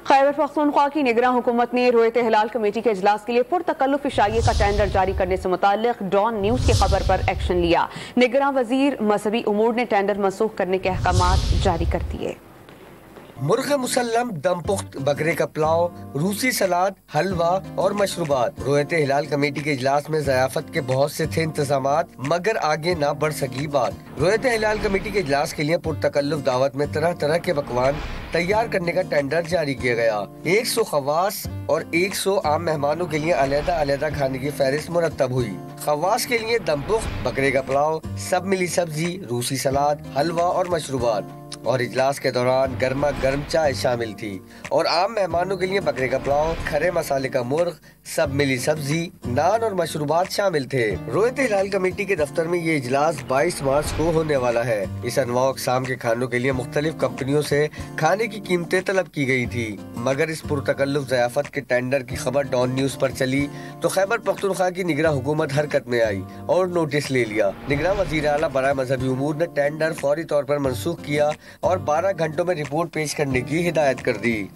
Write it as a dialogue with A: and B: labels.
A: خیبر پختونخوا کی نگراں حکومت نے رویت ہلال کمیٹی کے اجلاس کے لیے پرتکلف عشائیے کا ٹینڈر جاری کرنے سے متعلق ڈان نیوز کی خبر پر ایکشن لیا۔ نگراں وزیر مذہبی امور نے ٹینڈر منسوخ کرنے کے احکامات جاری کر دیے۔
B: مرغ مسلم، دم پخت، بکرے کا پلاؤ، روسی سلاد، حلوہ اور مشروبات۔ رویت ہلال کمیٹی کے اجلاس میں ضیافت کے بہت سے تھے انتظامات، مگر آگے نہ بڑھ سکی بات۔ رویت ہلال کمیٹی کے اجلاس کے لیے پرتکلف دعوت میں طرح طرح کے پکوان تیار کرنے کا ٹینڈر جاری کیا گیا۔ 100 خواص اور 100 عام مہمانوں کے لیے علیحدہ علیحدہ کھانے کی فہرست مرتب ہوئی۔ خواص کے لیے دم پخت، بکرے کا پلاؤ، سب ملی سبزی، روسی سلاد، حلوہ اور مشروبات، اور اجلاس کے دوران گرما گرم چائے شامل تھی۔ اور عام مہمانوں کے لیے بکرے کا پلاؤ، کھرے مسالے کا مرغ، سب ملی سبزی، نان اور مشروبات شامل تھے۔ رویت ہلال کمیٹی کے دفتر میں یہ اجلاس 22 مارچ کو ہونے والا ہے۔ اس انواع و اقسام کے کھانوں کے لیے مختلف کمپنیوں سے کھانے کی قیمتیں طلب کی گئی تھی، مگر اس پرتکلف ضیافت کے ٹینڈر کی خبر ڈان نیوز پر چلی تو خیبر پختونخوا کی نگراں حکومت حرکت میں آئی اور نوٹس لے لیا۔ نگراں وزیر اعلیٰ برائے مذہبی امور نے ٹینڈر فوری طور پر منسوخ کیا اور 12 گھنٹوں میں رپورٹ پیش کرنے کی ہدایت کر دی۔